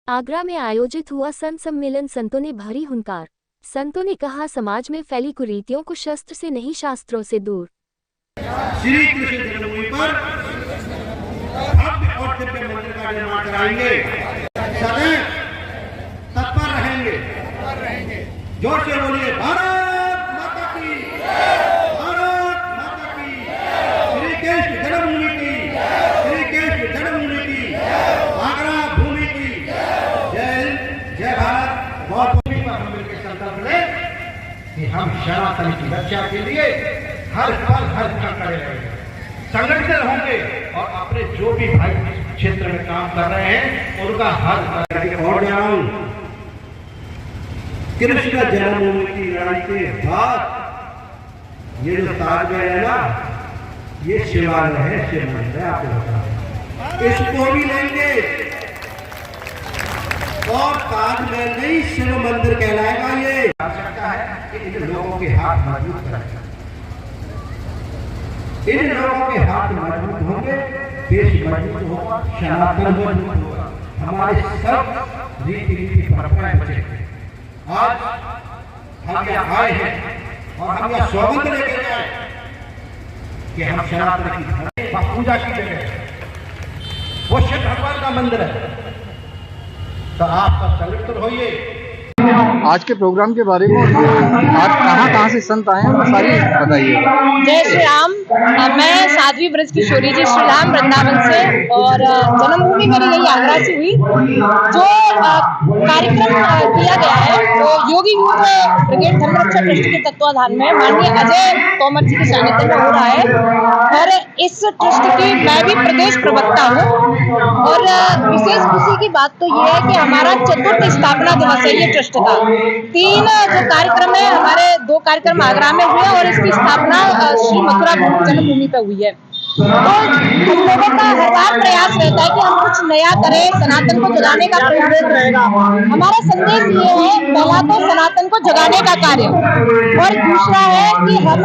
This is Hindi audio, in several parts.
आगरा में आयोजित हुआ संत सम्मेलन। संतों ने भरी हुंकार। संतों ने कहा, समाज में फैली कुरीतियों को शस्त्र से नहीं, शास्त्रों से दूर। श्री कृष्ण जन्मभूमि पर भव्य और दिव्य मंदिर का निर्माण कराएंगे। सदैव तत्पर रहेंगे। जोर से बोलिए, भारत माता की, भारत माता की, श्री कृष्ण जन्मभूमि की, श्री कृष्ण जन्मभूमि की, आगरा भूमि की जय भारत। बहुत भूमि पर हम मिलकर संकल्प लें कि हम सनातन की रक्षा के लिए हर पल हर क्षण खड़े रहेंगे, संगठित होंगे और अपने जो भी भाई क्षेत्र में काम कर रहे हैं उनका हर और जाऊं। कृष्ण जन्मभूमि की लड़ाई के बाद ये जो ताजमहल है ना, ये शिवालय है, शिव मंदिर है। आपको बता, इसको भी लेंगे और ताजमहल नहीं शिव मंदिर कहलाएगा। ये आवश्यकता है कि इन लोगों के हाथ मजबूत करें। इन लोगों के हाथ मजबूत होंगे, देश मजबूत होगा, सनातन मजबूत होगा, हमारे सब रीति परंपराएं बचेंगे। आज हम यहाँ आए हैं और हम यह सौगंध लेके आए कि हम सनातन की पूजा की जगह, वो शिव भगवान का मंदिर है। तो आप सब संगठित होइए। आज के प्रोग्राम के बारे में आज कहाँ से संत आए हैं, वो सारी बताइए। जय श्री राम। मैं साध्वी ब्रज किशोरी जी श्री राम वृंदावन से, और जन्मभूमि मेरी यही आगरा से हुई। जो कार्यक्रम किया गया है वो योगी यूथ ब्रिगेड धर्म रक्षा ट्रस्ट के तत्वाधान में माननीय अजय तोमर जी के सानिध्य में हो रहा है। और इस ट्रस्ट की मैं भी प्रदेश प्रवक्ता हूँ। और विशेष खुशी की बात तो ये है कि हमारा 4th स्थापना दिवस है ये ट्रस्ट का। 3 जो कार्यक्रम है, हमारे 2 कार्यक्रम आगरा में हुए और इसकी स्थापना श्री मथुरा जन्मभूमि पे हुई है। तो हम लोगों का हर बार प्रयास रहता है कि हम कुछ नया करें, सनातन को जगाने का प्रयास रहेगा। हमारा संदेश ये है, पहला तो सनातन को जगाने का कार्य, और दूसरा है कि हम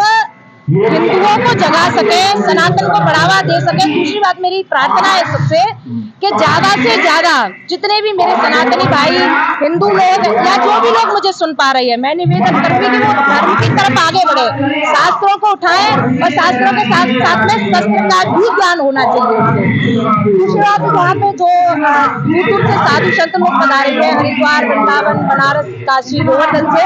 हिंदुओं को जगा सके, सनातन को बढ़ावा दे सके। दूसरी बात मेरी प्रार्थना है सबसे कि ज्यादा से ज्यादा जितने भी मेरे सनातनी भाई हिंदू लोग या जो भी लोग मुझे सुन पा रहे हैं, मैं निवेदन करूंगी कि वो धर्म की तरफ आगे बढ़े, शास्त्रों को उठाएं और शास्त्रों के साथ साथ में शस्त्र का भी ज्ञान होना चाहिए। दूसरी बात, वहाँ पे जो दूर दूर से साधु संत लोग पधारे हुए, हरिद्वार, वृंदावन, बनारस, काशी, गोवर्धन से,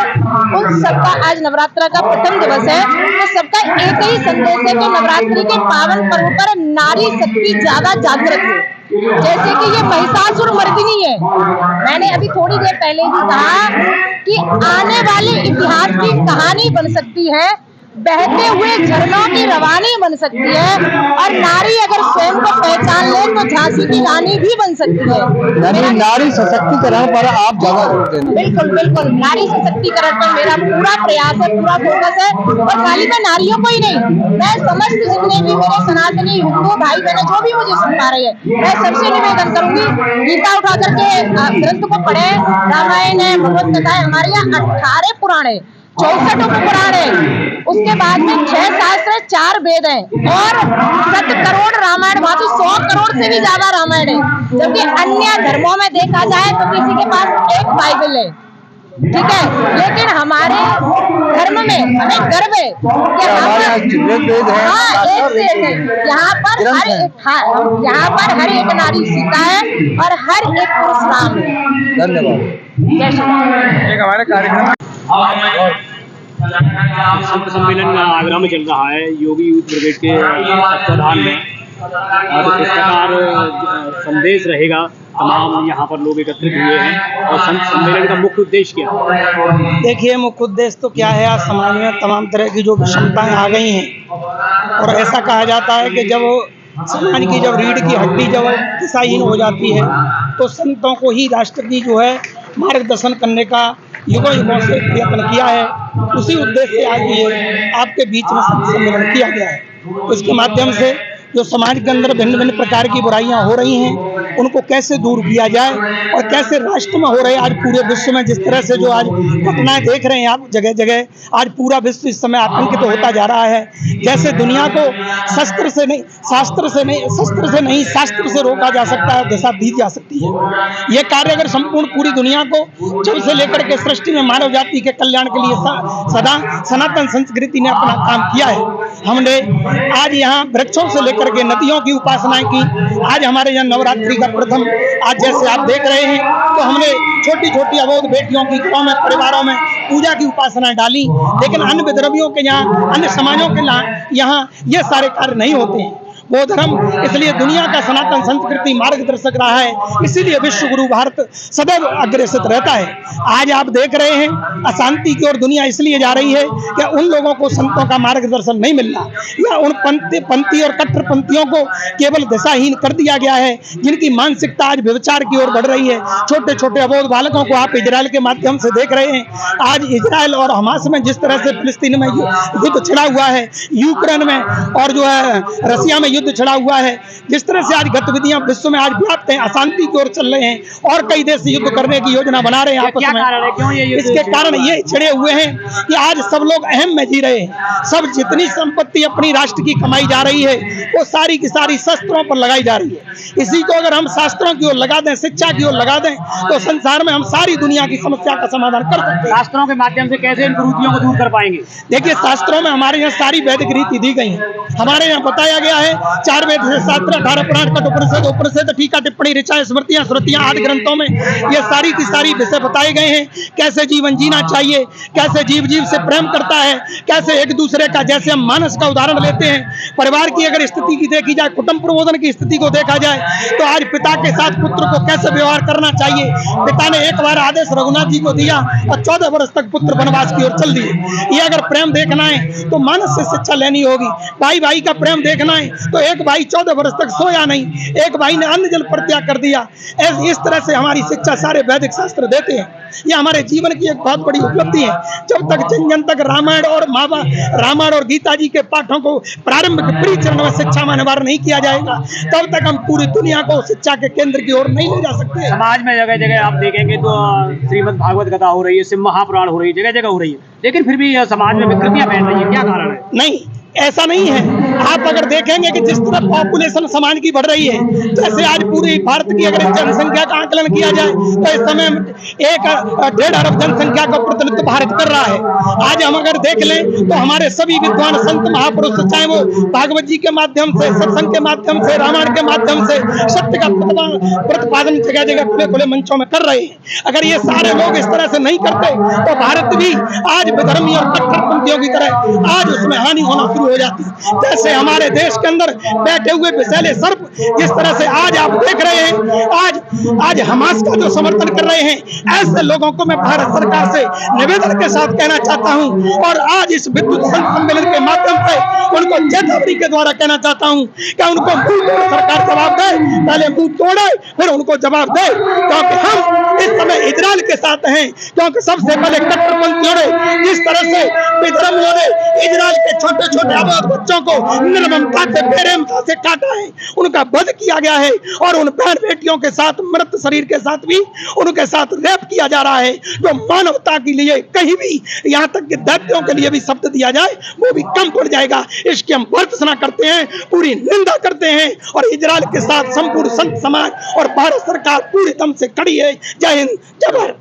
उन सबका आज नवरात्र का प्रथम दिवस है। तो सबका एक ही संदेश है कि नवरात्रि के पावन पर्व पर नारी शक्ति ज्यादा जागृत हो। जैसे कि ये महिषासुर मर्दिनी है, मैंने अभी थोड़ी देर पहले भी कहा कि आने वाले इतिहास की कहानी बन सकती है, बहते हुए झरनों की रवानी बन सकती है, और नारी अगर स्वयं को पहचान ले तो झांसी की रानी भी बन सकती है। नारी सशक्तिकरण पर आप ज्यादा जोर देना। बिल्कुल बिल्कुल, नारी सशक्तिकरण पर मेरा पूरा प्रयास है, पूरा फोकस है। और खाली मैं नारियों को ही नहीं, मैं समस्त जितने भी मेरे सनातनी हिंदू भाई बहन जो भी मुझे सुन पा रहे हैं, मैं सबसे निवेदन करूंगी, गीता उठा करके ग्रंथ को पढ़े। रामायण है, भगवत कथा है, हमारे यहाँ 18 पुराण है, 64 उपपुराण है, उसके बाद में 6 शास्त्र, 4 वेद हैं, और 7 करोड़ रामायण, वहाँ तो 100 करोड़ से भी ज्यादा रामायण है। जबकि अन्य धर्मों में देखा जाए तो किसी के पास एक बाइबल है, ठीक है, लेकिन हमारे धर्म में हमें गर्व है कि यहाँ पर हर एक नारी सीता है और हर एक पुरुष राम है। धन्यवाद। जय श्री राम। एक हमारे कार्यक्रम संत सम्मेलन आगरा में चल रहा है योगी यूथ ब्रिगेड के तत्वाधान में, और इस प्रकार संदेश रहेगा। तमाम यहाँ पर लोग एकत्रित हुए हैं, और संत सम्मेलन का मुख्य उद्देश्य क्या है? देखिए, मुख्य उद्देश्य तो क्या है, आज समाज में तमाम तरह की जो विषमताएं आ गई हैं, और ऐसा कहा जाता है कि जब समाज की जब रीढ़ की हड्डी जब दिशाहीन हो जाती है तो संतों को ही राष्ट्र की जो है मार्गदर्शन करने का युगों युगों से प्रयत्न किया है। उसी उद्देश्य से आज ये आपके बीच में संत सम्मेलन किया गया है। इसके माध्यम से जो समाज के अंदर भिन्न भिन्न प्रकार की बुराइयां हो रही हैं उनको कैसे दूर किया जाए और कैसे राष्ट्र में हो रहे आज पूरे विश्व में जिस तरह से जो आज घटनाएं देख रहे हैं आप जगह जगह, आज पूरा विश्व इस समय आतंकित होता जा रहा है। जैसे दुनिया को शस्त्र से नहीं शास्त्र से रोका जा सकता है, दिशा दी जा सकती है। ये कार्य अगर संपूर्ण पूरी दुनिया को जब से लेकर के सृष्टि में मानव जाति के कल्याण के लिए सदा सनातन संस्कृति ने अपना काम किया है। हमने आज यहाँ वृक्षों से लेकर के नदियों की उपासनाएं की। आज हमारे यहाँ नवरात्रि का प्रथम आज जैसे आप देख रहे हैं तो हमने छोटी छोटी अबोध बेटियों की घरों में परिवारों में पूजा की उपासनाएं डाली, लेकिन अन्य विधर्मियों के यहाँ अन्य समाजों के यहाँ ये सारे कार्य नहीं होते हैं। वो धर्म इसलिए दुनिया का सनातन संस्कृति मार्गदर्शक रहा है, इसीलिए विश्व गुरु भारत सदैव अग्रसित रहता है। आज आप देख रहे हैं अशांति की ओर दुनिया इसलिए जा रही है कि उन लोगों को संतों का मार्गदर्शन नहीं मिल रहा, या उन पंथी और कट्टरपंथियों को केवल दिशाहीन कर दिया गया है, जिनकी मानसिकता आज व्यभिचार की ओर बढ़ रही है। छोटे छोटे अबोध बालकों को आप इजराइल के माध्यम से देख रहे हैं। आज इजराइल और हमास में जिस तरह से फिलिस्तीन में युद्ध छिड़ा हुआ है, यूक्रेन में और जो है रसिया में युद्ध छिड़ा हुआ है, जिस तरह से आज गतिविधियां विश्व में आज व्याप्त हैं, अशांति की ओर चल रहे हैं और कई देश युद्ध करने की योजना बना रहे हैं आपस में। इसके कारण ये छिड़े हुए हैं कि आज सब लोग अहम में जी रहे हैं। सब जितनी संपत्ति अपनी राष्ट्र की कमाई जा रही है वो सारी की सारी शस्त्रों पर लगाई जा रही है। इसी को अगर हम शास्त्रों की ओर लगा दें, शिक्षा की ओर लगा दें, तो संसार में हम सारी दुनिया की समस्या का समाधान कर सकते हैं। शास्त्रों के माध्यम से कैसे इन कुरीतियों को दूर कर पाएंगे? देखिए, शास्त्रों में हमारे यहाँ सारी वैदिक रीति दी गई है। हमारे यहाँ बताया गया है 4 वेद से शास्त्र 18 पुराण कठोपनिषद टीका टिप्पणी ऋचा स्मृतियां श्रुतियां आदि ग्रंथों में ये सारी की सारी विषय बताए गए हैं। कैसे जीवन जीना चाहिए, कैसे जीव से प्रेम करता है, कैसे एक दूसरे का, जैसे हम मानस का उदाहरण लेते हैं, परिवार की अगर स्थिति की देखी जाए, कुटुंब प्रबोधन की स्थिति को देखा जाए, तो आज पिता के साथ पुत्र को कैसे व्यवहार करना चाहिए। पिता ने एक बार आदेश रघुनाथ जी को दिया और 14 वर्ष तक पुत्र वनवास की ओर चल दिए। ये अगर प्रेम देखना है तो मानस से शिक्षा लेनी होगी। भाई भाई का प्रेम देखना है तो एक भाई 14 वर्ष तक सोया नहीं, एक भाई ने अन्न जल परित्याग कर दिया। इस तरह से हमारी शिक्षा सारे वैदिक शास्त्र देते हैं। ये हमारे जीवन की एक बहुत बड़ी उपलब्धि है। जब तक जन तक रामायण और गीता जी के पाठों को प्रारंभिक प्री चरण में शिक्षा में अनिवार्य नहीं किया जाएगा, तब तक हम पूरी दुनिया को शिक्षा के केंद्र की ओर नहीं ले जा सकते। समाज में जगह जगह आप देखेंगे तो श्रीमद् भागवत कथा हो रही है, शिव महापुराण हो रही है, जगह जगह हो रही है, लेकिन फिर भी समाज में विकृतियां फैल रही है। क्या कारण है? नहीं, ऐसा नहीं है। आप अगर देखेंगे कि जिस तरह पॉपुलेशन समाज की बढ़ रही है, जैसे आज पूरी भारत की अगर जनसंख्या का आकलन किया जाए तो इस समय 1.5 अरब जनसंख्या का प्रतिनिधित्व भारत कर रहा है। आज हम अगर देख लें तो हमारे सभी विद्वान संत महापुरुष, चाहे वो भागवत जी के माध्यम से, सत्संग के माध्यम से, रामायण के माध्यम से सत्य का प्रतिपादन जगह जगह खुले खुले मंचों में कर रहे हैं। अगर ये सारे लोग इस तरह से नहीं करते तो भारत भी आज विधर्मी और कट्टरपंथियों की तरह आज उसमें हानि होना शुरू हो जाती है। जैसे हमारे देश के अंदर बैठे हुए विषैले सर्प जिस तरह से आज आप देख रहे हैं, आज हमास का जो समर्थन कर रहे हैं, ऐसे लोगों को मैं भारत सरकार से निवेदन के साथ कहना चाहता हूं और आज इस विद्युत सम्मेलन के माध्यम से उनको चेतावनी के द्वारा कहना चाहता हूं कि उनको मुंह तोड़ सरकार जवाब दे, पहले मुंह तोड़े फिर उनको जवाब दे, क्योंकि हम इस समय इजराइल के साथ हैं। क्योंकि सबसे पहले कट्टरपंथियों ने जिस तरह से विधर्मियों ने इजराइल के छोटे छोटे आबाद बच्चों को निर्ममता से बेरहमता से काटा है, उनका वध किया गया है और उन बहन बेटियों के साथ, मृत शरीर के साथ भी उनके साथ रेप किया जा रहा है, जो मानवता के लिए कहीं भी, यहाँ तक कि दैत्यों के लिए भी शब्द दिया जाए वो भी कम पड़ जाएगा। इसकी हम भर्त्सना करते हैं, पूरी निंदा करते हैं और इजराइल के साथ संपूर्ण संत समाज और भारत सरकार पूरी दम से खड़ी है। जय हिंद, जय भारत।